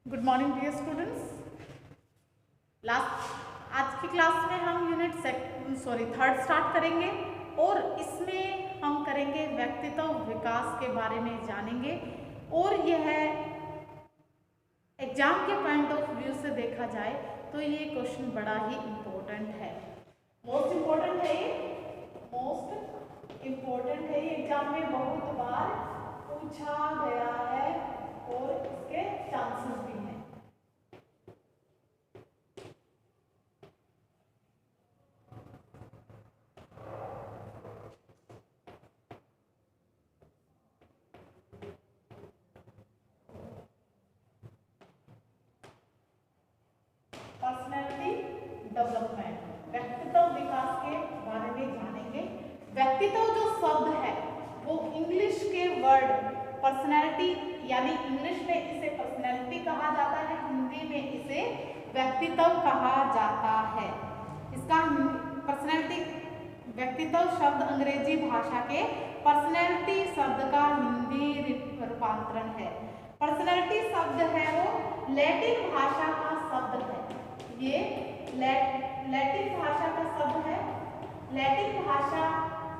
Good morning dear students. आज की class में हम यूनिट थर्ड स्टार्ट करेंगे और इसमें हम करेंगे व्यक्तित्व विकास के बारे में जानेंगे। और यह एग्जाम के पॉइंट ऑफ व्यू से देखा जाए तो ये क्वेश्चन बड़ा ही इम्पोर्टेंट है, मोस्ट इम्पोर्टेंट है। ये एग्जाम में बहुत बार पूछा गया है और इसके चांसेस भी हैं। पर्सनैलिटी डेवलपमेंट, व्यक्तित्व विकास के बारे में जानेंगे। व्यक्तित्व जो शब्द है वो इंग्लिश के वर्ड पर्सनैलिटी, यानी इंग्लिश में इसे पर्सनैलिटी कहा जाता है, हिंदी में इसे व्यक्तित्व कहा जाता है। इसका पर्सनैलिटी व्यक्तित्व शब्द अंग्रेजी भाषा के पर्सनैलिटी शब्द का हिंदी रूपांतरण है। पर्सनैलिटी शब्द है वो लैटिन भाषा का शब्द है। ये लैटिन भाषा का शब्द है। लैटिन भाषा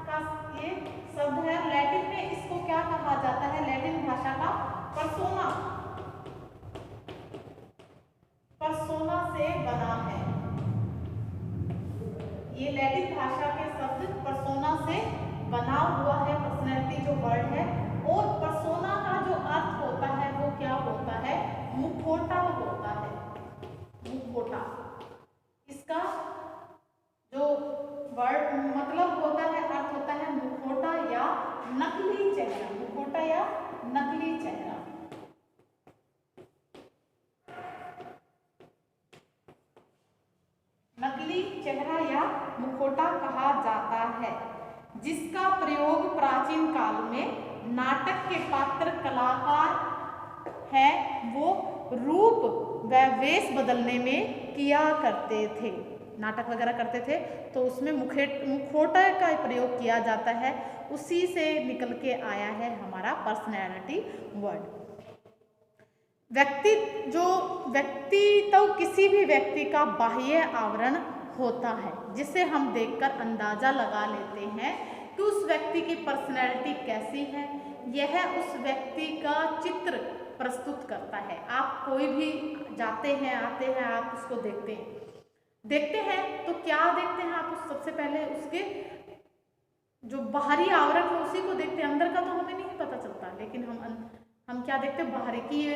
का ये शब्द है। लैटिन में इसको क्या कहा जाता है? लैटिन भाषा का पर्सोना, पर्सोना से बना है। ये लैटिन भाषा के शब्द पर्सोना से बना हुआ है, पर्सनैलिटी जो वर्ड है। और पर्सोना का जो अर्थ होता है वो क्या होता है? मुखौटा होता है, मुखौटा। इसका जो वर्ड मतलब होता है, अर्थ होता है मुखौटा या नकली चेहरा, मुखौटा या नकली चेहरा। नकली चेहरा या मुखौटा कहा जाता है, जिसका प्रयोग प्राचीन काल में नाटक के पात्र कलाकार है वो रूप व वेश बदलने में किया करते थे। नाटक वगैरह करते थे तो उसमें मुखौटा का प्रयोग किया जाता है, उसी से निकल के आया है हमारा पर्सनैलिटी वर्ड। व्यक्तित्व किसी भी व्यक्ति का बाह्य आवरण होता है, जिसे हम देखकर अंदाजा लगा लेते हैं कि उस व्यक्ति की पर्सनैलिटी कैसी है। यह उस व्यक्ति का चित्र प्रस्तुत करता है। आप कोई भी जाते हैं, आते हैं, आप उसको देखते हैं तो क्या देखते हैं आप? सबसे पहले उसके जो बाहरी आवरण है उसी को देखते हैं, अंदर का तो हमें नहीं पता चलता। लेकिन हम क्या देखते हैं? बाहरी की ये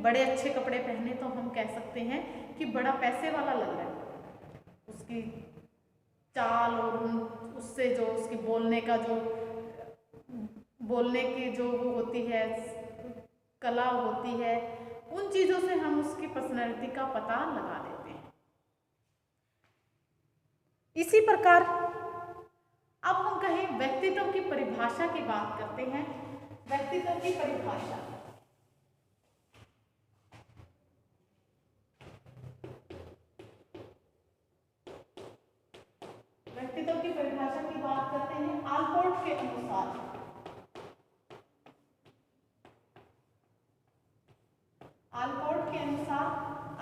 बड़े अच्छे कपड़े पहने तो हम कह सकते हैं कि बड़ा पैसे वाला लग रहा है। उसकी चाल और उससे जो उसकी बोलने की जो वो होती है, कला होती है, उन चीजों से हम उसकी पर्सनैलिटी का पता लगा लेते हैं। इसी प्रकार अब हम कहें व्यक्तित्व की परिभाषा की बात करते हैं। व्यक्तित्व की परिभाषा, व्यक्तित्व की परिभाषा की बात करते हैं। आलपोर्ट के अनुसार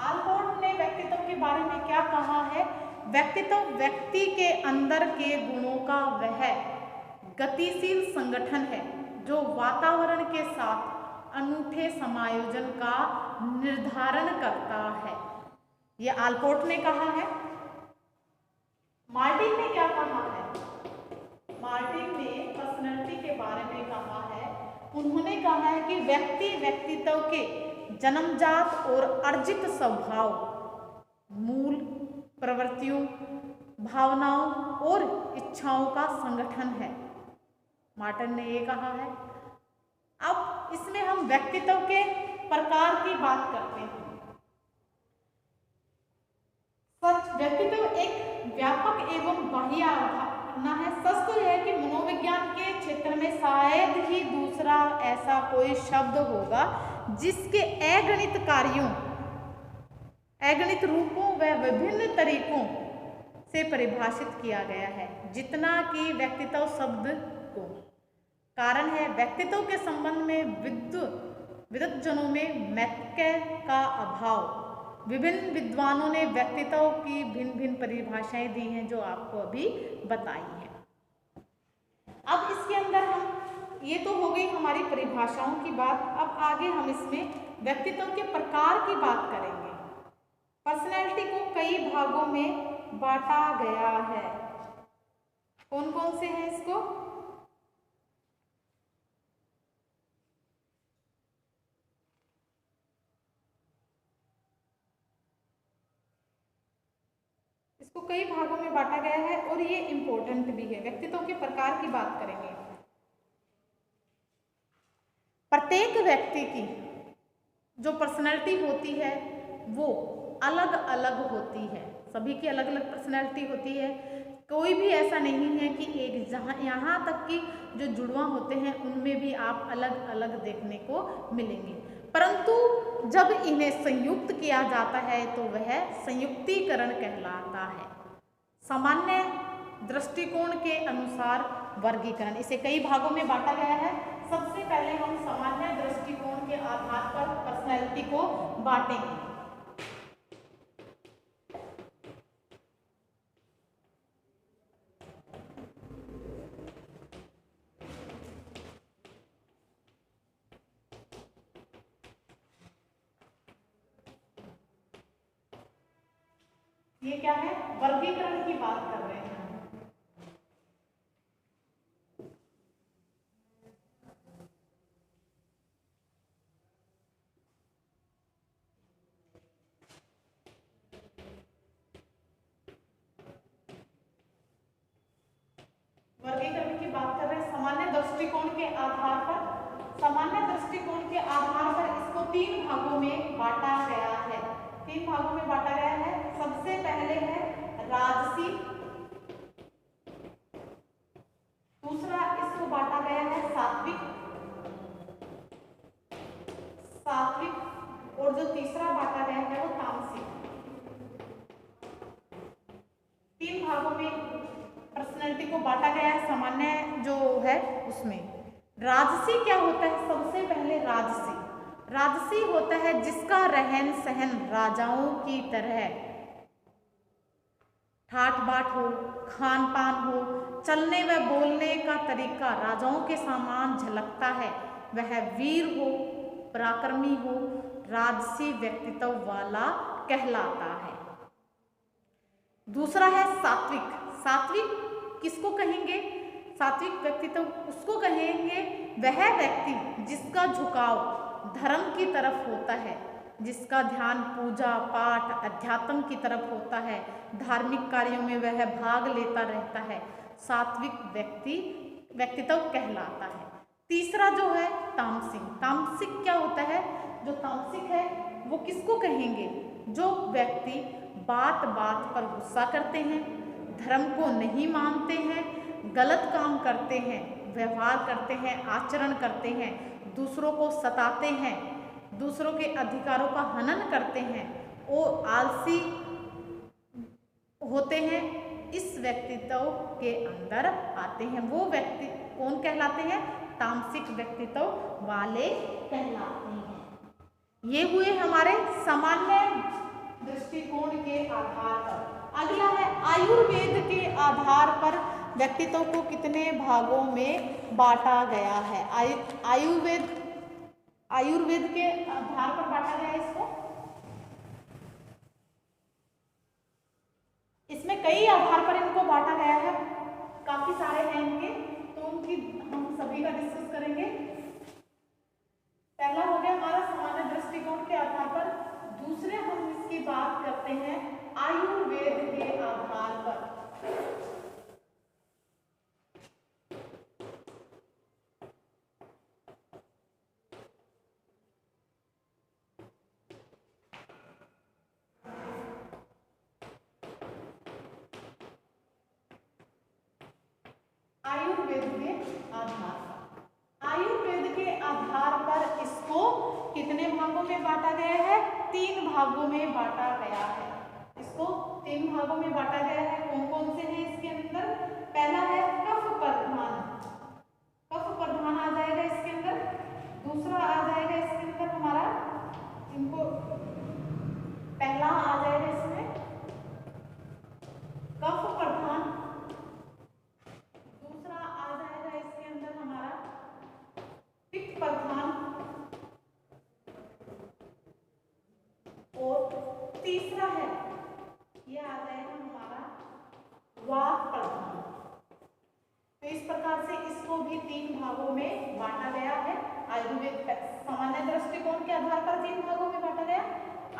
आलपोर्ट ने व्यक्तित्व के बारे में क्या कहा है? व्यक्तित्व व्यक्ति के अंदर के गुणों का वह गतिशील संगठन है जो वातावरण के साथ अनूठे समायोजन का निर्धारण करता है। यह आलपोर्ट ने कहा है। मार्टिन ने क्या कहा है? मार्टिन ने पर्सनैलिटी के बारे में कहा है। उन्होंने कहा है कि व्यक्तित्व के जन्मजात और अर्जित स्वभाव, मूल प्रवृत्तियों, भावनाओं और इच्छाओं का संगठन है। मार्टिन ने ये कहा है। अब इसमें हम व्यक्तित्व के प्रकार की बात करते हैं। व्यक्तित्व एक व्यापक एवं बाह्य अवधारणा है। सच तो यह है कि मनोविज्ञान के क्षेत्र में शायद ही दूसरा ऐसा कोई शब्द होगा जिसके अगणित रूपों व विभिन्न तरीकों से परिभाषित किया गया है जितना कि व्यक्तित्व शब्द को। कारण है व्यक्तित्व के संबंध में विद्वज्जनों में मैत्रेय का अभाव। विभिन्न विद्वानों ने व्यक्तित्व की भिन्न भिन्न परिभाषाएं दी हैं जो आपको अभी बताई हैं। अब इसके अंदर हम, ये तो हो गई हमारी परिभाषाओं की बात, अब आगे हम इसमें व्यक्तित्व के प्रकार की बात करेंगे। पर्सनैलिटी को कई भागों में बांटा गया है। कौन कौन से हैं इसको? इसको कई भागों में बांटा गया है और ये इंपॉर्टेंट भी है। व्यक्तित्व के प्रकार की बात करेंगे। प्रत्येक व्यक्ति की जो पर्सनैलिटी होती है वो अलग अलग होती है। सभी की अलग अलग पर्सनैलिटी होती है। कोई भी ऐसा नहीं है कि एक, जहाँ यहाँ तक कि जो जुड़वा होते हैं उनमें भी आप अलग अलग देखने को मिलेंगे, परंतु जब इन्हें संयुक्त किया जाता है तो वह संयुक्तीकरण कहलाता है। सामान्य दृष्टिकोण के अनुसार वर्गीकरण, इसे कई भागों में बांटा गया है। सबसे पहले हम सामान्य दृष्टिकोण के आधार पर पर्सनैलिटी को बांटेंगे। ये क्या है? वर्गीकरण की बात कर रहे हैं। वर्गीकरण की बात कर रहे हैं सामान्य दृष्टिकोण के आधार पर। सामान्य दृष्टिकोण के आधार पर इसको तीन भागों में बांटा गया है। तीन भागों में बांटा गया है। सबसे पहले है राजसी, दूसरा इसको बांटा गया है सात्विक, और जो तीसरा बांटा गया है वो तामसिक। तीन भागों में पर्सनैलिटी को बांटा गया है सामान्य जो है उसमें। राजसी क्या होता है? सबसे पहले राजसी होता है जिसका रहन सहन राजाओं की तरह, ठाट बाट हो, खान पान हो, चलने व बोलने का तरीका राजाओं के समान झलकता है। वह वीर हो, पराक्रमी हो, राजसी व्यक्तित्व वाला कहलाता है। दूसरा है सात्विक। सात्विक किसको कहेंगे? सात्विक व्यक्तित्व उसको कहेंगे वह व्यक्ति जिसका झुकाव धर्म की तरफ होता है, जिसका ध्यान पूजा पाठ अध्यात्म की तरफ होता है, धार्मिक कार्यों में वह भाग लेता रहता है, सात्विक व्यक्तित्व कहलाता है। तीसरा जो है तामसिक। तामसिक क्या होता है? जो तामसिक है वो किसको कहेंगे? जो व्यक्ति बात बात पर गुस्सा करते हैं, धर्म को नहीं मानते हैं, गलत काम करते हैं, व्यवहार करते हैं, आचरण करते हैं, दूसरों को सताते हैं, दूसरों के अधिकारों का हनन करते हैं, वो आलसी होते हैं, इस व्यक्तित्व के अंदर आते हैं। वो व्यक्ति कौन कहलाते हैं? तामसिक व्यक्तित्व वाले कहलाते हैं। ये हुए हमारे सामान्य दृष्टिकोण के आधार पर। अगला है आयुर्वेद के आधार पर व्यक्तित्व को कितने भागों में बांटा गया है? आयुर्वेद के आधार पर बांटा गया है इसको। इसमें कई आधार पर इनको बांटा गया है, काफी सारे हैं इनके, तो उनकी हम सभी का डिस्कस करेंगे। पहला हो गया हमारा सामान्य दृष्टिकोण के आधार पर। दूसरे हम इसकी बात करते हैं आयुर्वेद के आधार पर। आयुर्वेद के आधार पर इसको कितने भागों में बांटा गया है? 3 भागों में बांटा गया है। इसको 3 भागों में बांटा गया है। कौन कौन से हैं इसके अंदर? पहला है कफ प्रधान, कफ प्रधान आ जाएगा इसके अंदर। दूसरा आ जाएगा इसके अंदर तीसरा है, ये आ जाएगा हमारा वात प्रधान। तो इस प्रकार से इसको भी 3 भागों में बांटा गया है। आयुर्वेद सामान्य दृष्टिकोण के आधार पर 3 भागों में बांटा गया,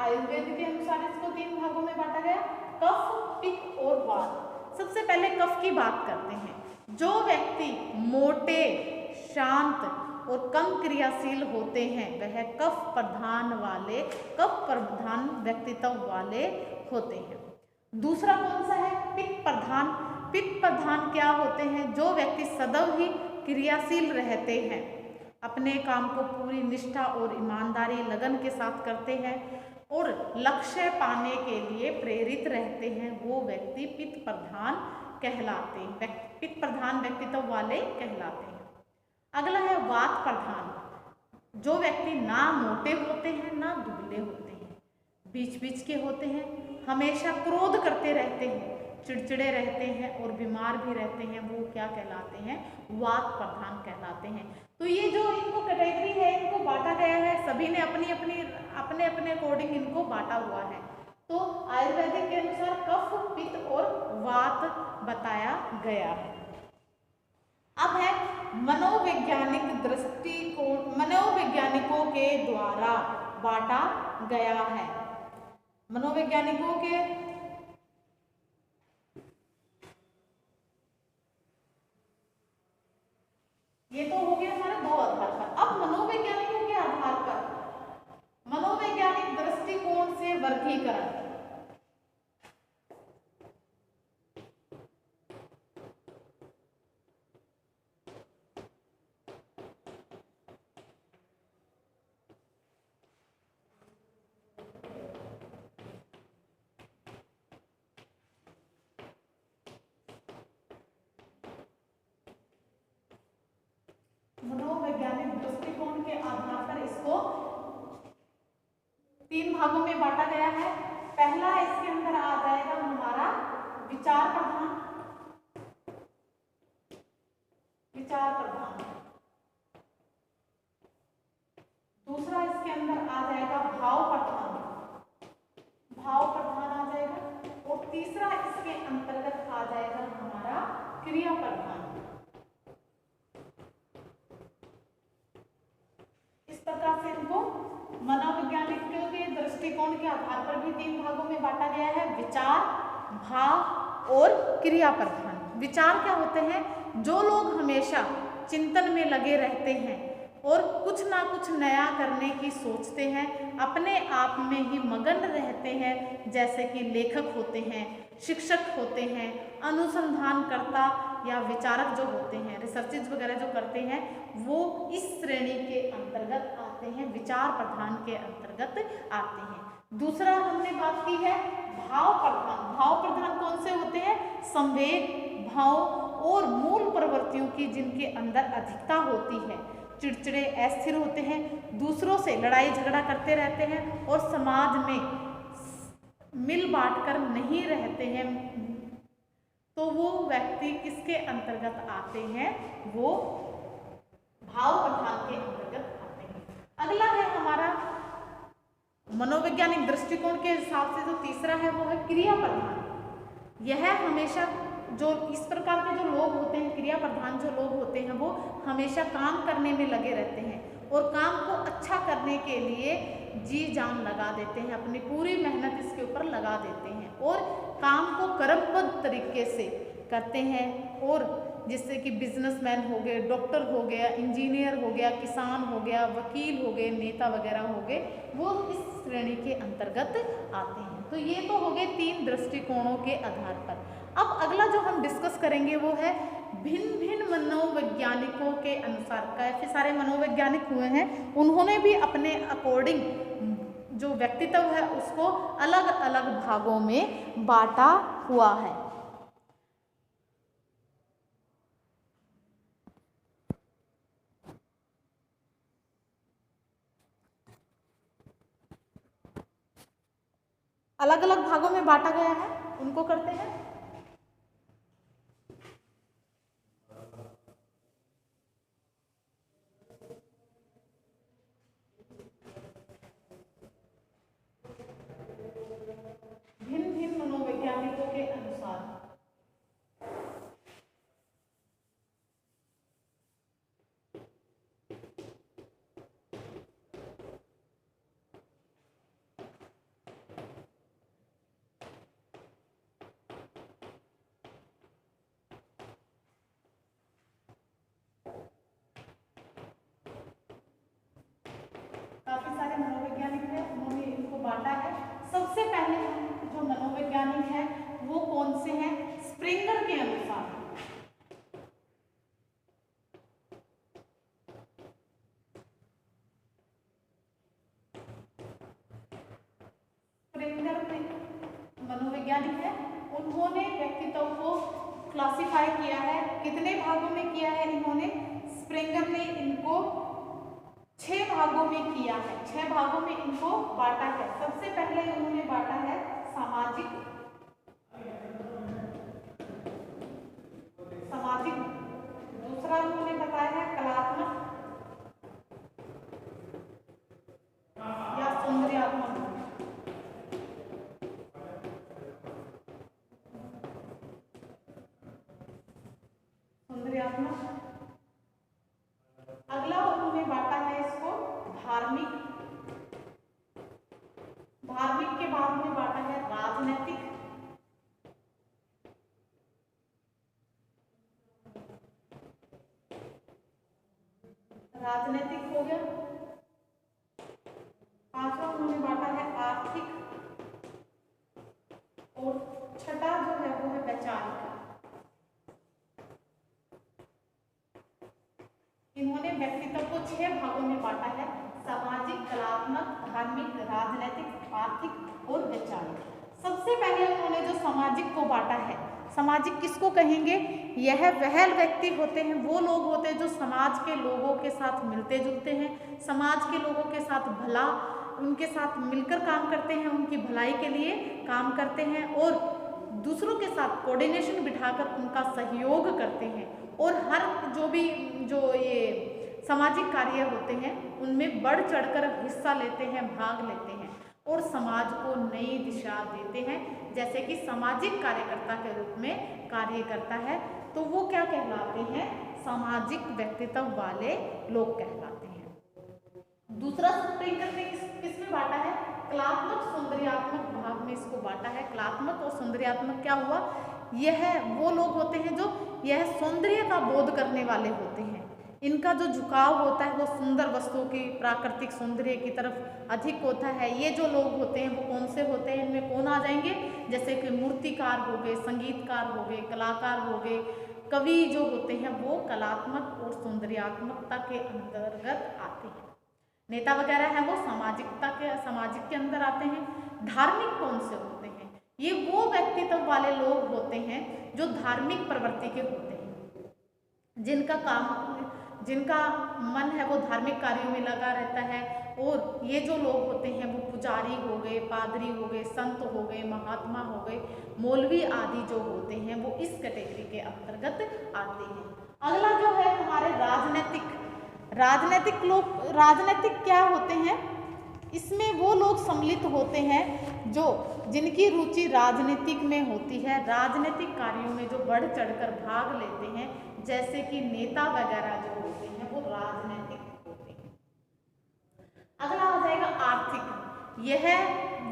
आयुर्वेद के अनुसार इसको 3 भागों में बांटा गया, कफ, पित्त और वात। सबसे पहले कफ की बात करते हैं। जो व्यक्ति मोटे, शांत और कम क्रियाशील होते हैं वह कफ प्रधान व्यक्तित्व वाले होते हैं। दूसरा कौन सा है? पित्त प्रधान। पित्त प्रधान क्या होते हैं? जो व्यक्ति सदैव ही क्रियाशील रहते हैं, अपने काम को पूरी निष्ठा और ईमानदारी लगन के साथ करते हैं और लक्ष्य पाने के लिए प्रेरित रहते हैं, वो व्यक्ति पित्त प्रधान कहलाते हैं, पित्त प्रधान व्यक्तित्व वाले कहलाते हैं। अगला है वात प्रधान। जो व्यक्ति ना मोटे होते हैं ना दुबले होते हैं, बीच बीच के होते हैं, हमेशा क्रोध करते रहते हैं, चिड़चिड़े रहते हैं और बीमार भी रहते हैं, वो क्या कहलाते हैं? वात प्रधान कहलाते हैं। तो ये जो इनको कैटेगरी है, इनको बांटा गया है, सभी ने अपने अपने अकॉर्डिंग इनको बांटा हुआ है। तो आयुर्वेदिक के अनुसार कफ, पित्त और वात बताया गया है। अब है मनोवैज्ञानिक दृष्टिकोण, मनोवैज्ञानिकों के द्वारा बांटा गया है। मनोवैज्ञानिकों के ये तो हो गया हमारे 2 आधार पर। अब मनोवैज्ञानिकों के आधार पर मनोवैज्ञानिक दृष्टिकोण से वर्गीकरण। मनोवैज्ञानिक दृष्टिकोण के आधार पर इसको 3 भागों में बांटा गया है। पहला इसके अंदर आ जाएगा हमारा विचार प्रधान, विचार प्रधान। दूसरा इसके अंदर आ जाएगा भाव प्रधान, भाव प्रधान आ जाएगा। और तीसरा इसके अंतर्गत आ जाएगा हमारा क्रिया प्रधान। इस प्रकार से इनको मनोवैज्ञानिकों के दृष्टिकोण के आधार पर भी 3 भागों में बांटा गया है, विचार, भाव और क्रिया प्रधान। विचार क्या होते हैं? जो लोग हमेशा चिंतन में लगे रहते हैं और कुछ ना कुछ नया करने की सोचते हैं, अपने आप में ही मगन रहते हैं, जैसे कि लेखक होते हैं, शिक्षक होते हैं, अनुसंधानकर्ता या विचारक जो होते हैं, रिसर्चेज वगैरह जो करते हैं, वो इस श्रेणी के अंतर्गत आते हैं, विचार प्रधान के अंतर्गत आते हैं। दूसरा हमने बात की है भाव प्रधान। भाव प्रधान कौन से होते हैं? संवेग, भाव और मूल प्रवृत्तियों की जिनके अंदर अधिकता होती है, चिड़चिड़े, अस्थिर होते हैं, दूसरों से लड़ाई झगड़ा करते रहते हैं और समाज में मिल बांट कर नहीं रहते हैं, तो वो व्यक्ति किसके अंतर्गत आते हैं? वो भाव प्रधान के अंतर्गत आते हैं। अगला है हमारा मनोवैज्ञानिक दृष्टिकोण के हिसाब से जो तीसरा है वो है क्रिया प्रधान। यह हमेशा जो इस प्रकार के जो लोग होते हैं, क्रिया प्रधान जो लोग होते हैं, वो हमेशा काम करने में लगे रहते हैं और काम को अच्छा करने के लिए जी जान लगा देते हैं, अपनी पूरी मेहनत इसके ऊपर लगा देते हैं और काम को क्रमबद्ध तरीके से करते हैं। और जिससे कि बिजनेसमैन हो गए, डॉक्टर हो गया, इंजीनियर हो गया, किसान हो गया, वकील हो गए, नेता वगैरह हो गए, वो इस श्रेणी के अंतर्गत आते हैं। तो ये तो हो गए 3 दृष्टिकोणों के आधार पर। अब अगला जो हम डिस्कस करेंगे वो है भिन्न भिन्न मनोवैज्ञानिकों के अनुसार। काफ़ी सारे मनोवैज्ञानिक हुए हैं, उन्होंने भी अपने अकॉर्डिंग जो व्यक्तित्व है उसको अलग अलग भागों में बांटा हुआ है। अलग अलग भागों में बांटा गया है, उनको करते हैं। स्प्रिंगर के अनुसार मनोवैज्ञानिक है, उन्होंने व्यक्तित्व को क्लासिफाई किया है। कितने भागों में किया है इन्होंने? स्प्रिंगर ने इनको 6 भागों में किया है, 6 भागों में इनको बांटा है। सबसे पहले उन्होंने बांटा है सामाजिक, दूसरा उन्होंने बताया है कलात्मक या सौंदर्यात्मक, अगला उन्होंने बांटा है इसको धार्मिक, के बाद में बांटा है राजनीतिक, हो गया। पांचवा उन्होंने बांटा है आर्थिक, और छठा जो है वो है वैचारिक। इन्होंने व्यक्तित्व को 6 भागों में बांटा है, सामाजिक, कलात्मक, धार्मिक, राजनीतिक, आर्थिक और वैचारिक। सबसे पहले उन्होंने जो सामाजिक को बांटा है, सामाजिक किसको कहेंगे? यह वह व्यक्ति होते हैं, वो लोग होते हैं जो समाज के लोगों के साथ मिलते जुलते हैं, समाज के लोगों के साथ भला उनके साथ मिलकर काम करते हैं, उनकी भलाई के लिए काम करते हैं और दूसरों के साथ कोऑर्डिनेशन बिठाकर उनका सहयोग करते हैं और हर जो ये सामाजिक कार्य होते हैं उनमें बढ़ चढ़कर हिस्सा लेते हैं, भाग लेते हैं और समाज को नई दिशा देते हैं। जैसे कि सामाजिक कार्यकर्ता के रूप में कार्य करता है, तो वो क्या कहलाते हैं? सामाजिक व्यक्तित्व वाले लोग कहलाते हैं। दूसरा स्प्रिंगर ने किस में बांटा है? कलात्मक, सौंदर्यात्मक भाग में इसको बांटा है। कलात्मक और सौंदर्यात्मक क्या हुआ? यह वो लोग होते हैं जो यह सौंदर्य का बोध करने वाले होते हैं। इनका जो झुकाव होता है वो सुंदर वस्तुओं की प्राकृतिक सौंदर्य की तरफ अधिक होता है। ये जो लोग होते हैं वो कौन से होते हैं? इनमें कौन आ जाएंगे? जैसे कि मूर्तिकार हो गए, संगीतकार हो गए, कलाकार हो गए, कवि जो होते हैं वो कलात्मक और सौंदर्यात्मकता के अंतर्गत आते हैं। नेता वगैरह हैं वो सामाजिक के अंदर आते हैं। धार्मिक कौन से होते हैं? ये वो व्यक्तित्व वाले लोग होते हैं जो धार्मिक प्रवृत्ति के होते हैं, जिनका मन है वो धार्मिक कार्यों में लगा रहता है। और ये जो लोग होते हैं वो पुजारी हो गए, पादरी हो गए, संत हो गए, महात्मा हो गए, मौलवी आदि जो होते हैं वो इस कैटेगरी के अंतर्गत आते हैं। अगला जो है हमारे राजनीतिक क्या होते हैं? इसमें वो लोग सम्मिलित होते हैं जिनकी रुचि राजनीतिक में होती है, राजनीतिक कार्यों में जो बढ़ चढ़कर भाग लेते हैं, जैसे कि नेता वगैरह जो होते हैं वो राजनीतिक होते हैं। अगला आ जाएगा आर्थिक। यह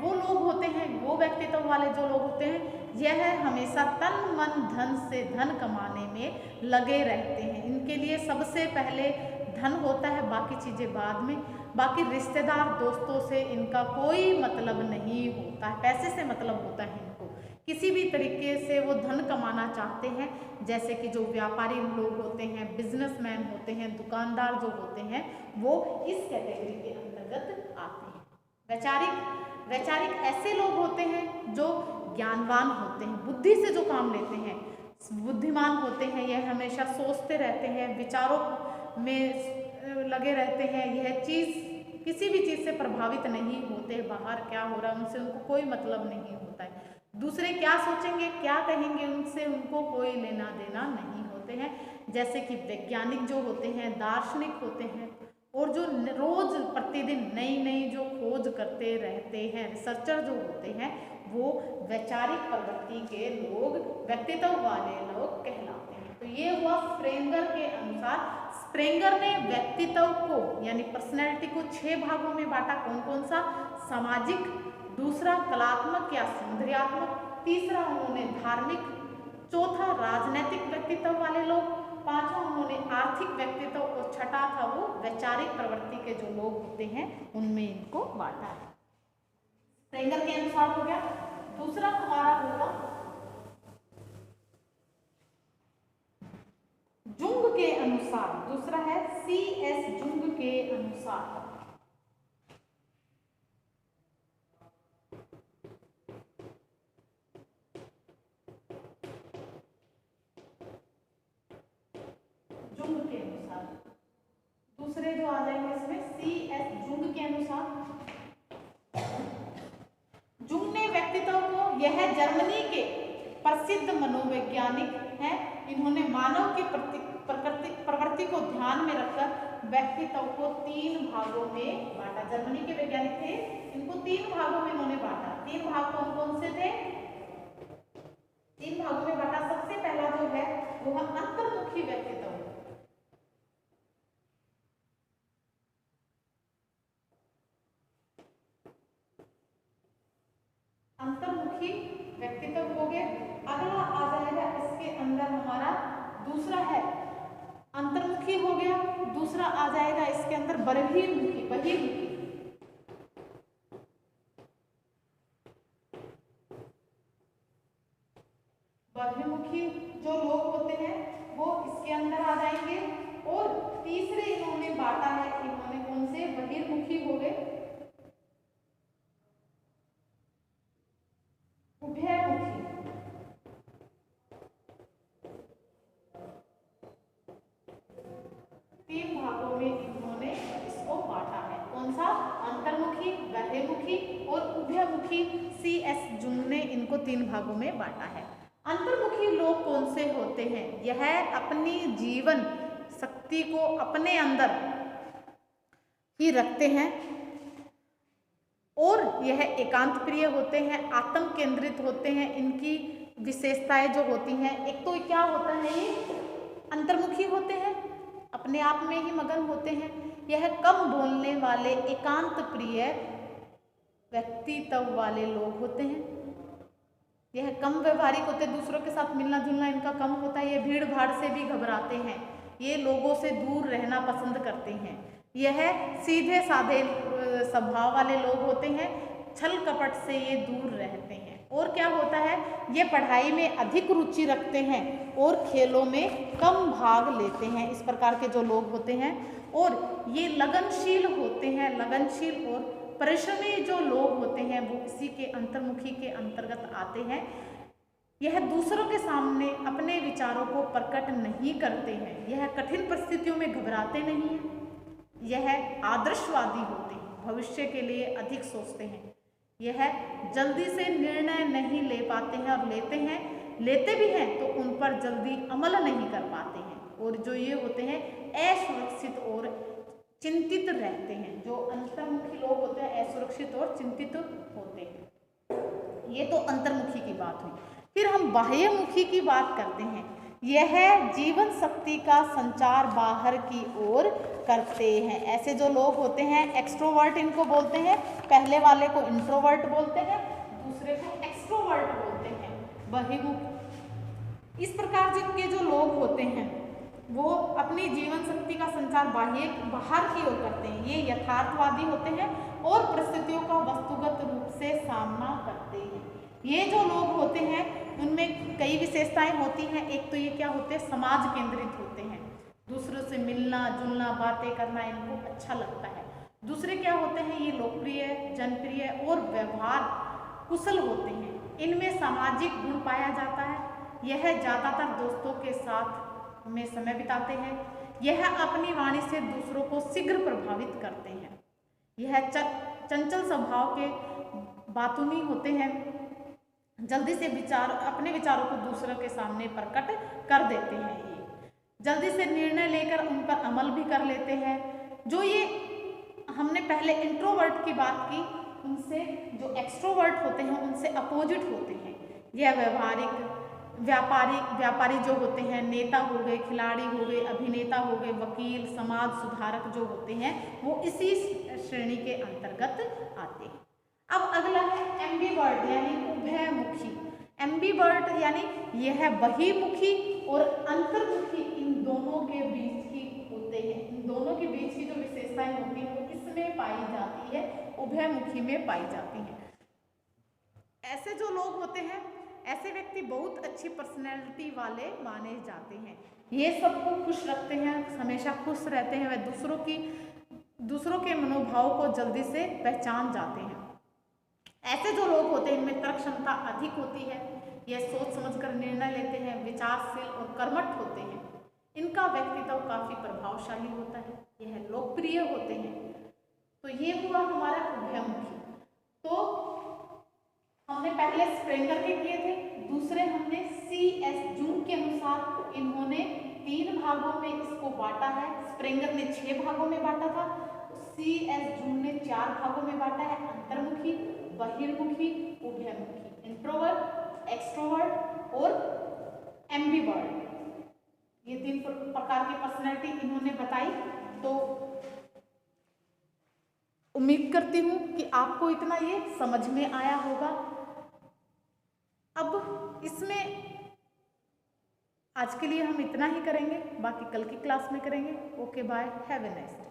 वो लोग होते हैं, वो व्यक्तित्व वाले जो लोग होते हैं, यह हमेशा तन मन धन से धन कमाने में लगे रहते हैं। इनके लिए सबसे पहले धन होता है, बाकी चीज़ें बाद में। बाकी रिश्तेदार दोस्तों से इनका कोई मतलब नहीं होता है, पैसे से मतलब होता है इनको। किसी भी तरीके से वो धन कमाना चाहते हैं। जैसे कि जो व्यापारी लोग होते हैं, बिजनेसमैन होते हैं, दुकानदार जो होते हैं वो इस कैटेगरी के अंतर्गत आते हैं। वैचारिक ऐसे लोग होते हैं जो ज्ञानवान होते हैं, बुद्धि से जो काम लेते हैं, बुद्धिमान होते हैं। यह हमेशा सोचते रहते हैं, विचारों में लगे रहते हैं। यह किसी भी चीज़ से प्रभावित नहीं होते, बाहर क्या हो रहा है उनसे उनको कोई मतलब नहीं होता है। दूसरे क्या सोचेंगे, क्या कहेंगे, उनसे उनको कोई लेना देना नहीं होते हैं। जैसे कि वैज्ञानिक जो होते हैं, दार्शनिक होते हैं और जो रोज प्रतिदिन नई जो खोज करते रहते हैं, रिसर्चर जो होते हैं, वो वैचारिक प्रवृत्ति के लोग, व्यक्तित्व वाले लोग कहलाते हैं। तो ये हुआ स्प्रेंगर के अनुसार। स्प्रेंगर ने व्यक्तित्व को यानी पर्सनैलिटी को 6 भागों में बांटा। कौन कौन सा? सामाजिक, दूसरा कलात्मक या सौंदर्यात्मक, तीसरा उन्होंने धार्मिक, चौथा राजनीतिक व्यक्तित्व वाले लोग, पांचवा उन्होंने आर्थिक व्यक्तित्व और छठा था वो वैचारिक प्रवृत्ति के जो लोग होते हैं उनमें इनको बांटा है। स्प्रेंगर के अनुसार हो गया। दूसरा हमारा होगा जुंग के अनुसार, दूसरा है C.S. जुंग के अनुसार। जुंग के अनुसार, दूसरे जो आ जाएंगे इसमें C.S. जुंग के अनुसार। जुंग ने व्यक्तित्व को, यह जर्मनी के प्रसिद्ध मनोवैज्ञानिक हैं, इन्होंने मानव की प्रवृत्ति को ध्यान में रखकर व्यक्तित्व को 3 भागों में बांटा। जर्मनी के वैज्ञानिक थे, इनको 3 भागों में इन्होंने बांटा। 3 भाग कौन कौन से थे? 3 भागों में बांटा। सबसे पहला जो है वो है अंतर्मुखी व्यक्तित्व। अंतर्मुखी व्यक्तित्व हो गए। अगला आ जाएगा इसके अंदर हमारा, दूसरा है अंतर्मुखी हो गया, दूसरा आ जाएगा इसके अंदर बहिर्मुखी। बहिर्मुखी जो लोग होते हैं वो इसके अंदर आ जाएंगे। और तीसरे इन्होंने बांटा है, इन्होंने कौन से? बहिर्मुखी हो गए, उभयमुखी। 3 भागों में इन्होंने इसको बांटा है। कौन सा? अंतर्मुखी, बहिर्मुखी और उभयमुखी। C.S. जुंग ने इनको 3 भागों में बांटा है। अंतर्मुखी लोग कौन से होते हैं? यह अपनी जीवन शक्ति को अपने अंदर ही रखते हैं और यह एकांत प्रिय होते हैं, आत्म केंद्रित होते हैं। इनकी विशेषताएं जो होती हैं, एक तो क्या होता है, ये अंतर्मुखी होते हैं, अपने आप में ही मगन होते हैं। यह कम बोलने वाले, एकांत प्रिय व्यक्तित्व वाले लोग होते हैं। यह कम व्यवहारिक होते हैं, दूसरों के साथ मिलना जुलना इनका कम होता है। ये भीड़ भाड़ से भी घबराते हैं, ये लोगों से दूर रहना पसंद करते हैं। यह सीधे साधे स्वभाव वाले लोग होते हैं, छल कपट से ये दूर रहते हैं। और क्या होता है, ये पढ़ाई में अधिक रुचि रखते हैं और खेलों में कम भाग लेते हैं। इस प्रकार के जो लोग होते हैं, और ये लगनशील होते हैं। लगनशील और परिश्रमी जो लोग होते हैं वो इसी के अंतर्मुखी के अंतर्गत आते हैं। यह दूसरों के सामने अपने विचारों को प्रकट नहीं करते हैं। यह कठिन परिस्थितियों में घबराते नहीं हैं। यह आदर्शवादी होते हैं, भविष्य के लिए अधिक सोचते हैं। यह जल्दी से निर्णय नहीं ले पाते हैं, और लेते भी हैं तो उन पर जल्दी अमल नहीं कर पाते हैं। और जो ये होते हैं असुरक्षित और चिंतित रहते हैं। जो अंतर्मुखी लोग होते हैं असुरक्षित और चिंतित होते हैं। ये तो अंतर्मुखी की बात हुई। फिर हम बाह्यमुखी की बात करते हैं। यह जीवन शक्ति का संचार बाहर की ओर करते हैं। ऐसे जो लोग होते हैं एक्सट्रोवर्ट इनको बोलते हैं। पहले वाले को इंट्रोवर्ट बोलते हैं, दूसरे को एक्सट्रोवर्ट बोलते हैं, बहिर्मुख। इस प्रकार के जो लोग होते हैं वो अपनी जीवन शक्ति का संचार बाहर की ओर करते हैं। ये यथार्थवादी होते हैं और परिस्थितियों का वस्तुगत रूप से सामना करते हैं। ये जो लोग होते हैं उनमें कई विशेषताएं होती हैं। एक तो ये क्या होते हैं, समाज केंद्रित होते हैं, दूसरों से मिलना जुलना बातें करना इनको अच्छा लगता है। दूसरे क्या होते हैं, ये लोकप्रिय, जनप्रिय और व्यवहार कुशल होते हैं। इनमें सामाजिक गुण पाया जाता है। यह ज़्यादातर दोस्तों के साथ में समय बिताते हैं। यह अपनी वाणी से दूसरों को शीघ्र प्रभावित करते हैं। यह चंचल स्वभाव के बातूनी होते हैं, जल्दी से अपने विचारों को दूसरों के सामने प्रकट कर देते हैं। ये जल्दी से निर्णय लेकर उन पर अमल भी कर लेते हैं। जो ये हमने पहले इंट्रोवर्ट की बात की, उनसे जो एक्सट्रोवर्ट होते हैं उनसे अपोजिट होते हैं। यह व्यापारी जो होते हैं, नेता हो गए, खिलाड़ी हो गए, अभिनेता हो गए, वकील, समाज सुधारक जो होते हैं वो इसी श्रेणी के अंतर्गत आते हैं। अब अगला है एम्बीवर्ट यानी उभयमुखी। एम्बीवर्ट यानी यह बहिर्मुखी और अंतर्मुखी इन दोनों के बीच की होते हैं। इन दोनों के बीच की जो विशेषताएं होती हैं वो किसमें पाई जाती है, उभयमुखी में पाई जाती हैं। ऐसे जो लोग होते हैं, ऐसे व्यक्ति बहुत अच्छी पर्सनैलिटी वाले माने जाते हैं। ये सबको खुश रखते हैं, हमेशा खुश रहते हैं, वह दूसरों के मनोभाव को जल्दी से पहचान जाते हैं। ऐसे जो लोग होते हैं इनमें तर्क क्षमता अधिक होती है, यह सोच समझकर निर्णय लेते हैं, विचारशील और कर्मठ होते हैं, इनका व्यक्तित्व काफी प्रभावशाली होता है, यह लोकप्रिय होते हैं। तो ये हुआ हमारा उभयमुखी। तो हमने पहले स्प्रेंगर के किए थे, दूसरे हमने C.S. जूंग के अनुसार इन्होंने 3 भागों में इसको बांटा है। स्प्रेंगर ने 6 भागों में बांटा था, C.S. जूंग ने 4 भागों में बांटा है, अंतर्मुखी, बहिर्मुखी, उभयमुखी, इंट्रोवर्ट, एक्सट्रोवर्ट और एम्बिवर्ट। ये 3 प्रकार की पर्सनैलिटी इन्होंने बताई। तो उम्मीद करती हूँ कि आपको इतना ये समझ में आया होगा। अब इसमें आज के लिए हम इतना ही करेंगे, बाकी कल की क्लास में करेंगे। Okay bye, have a nice day.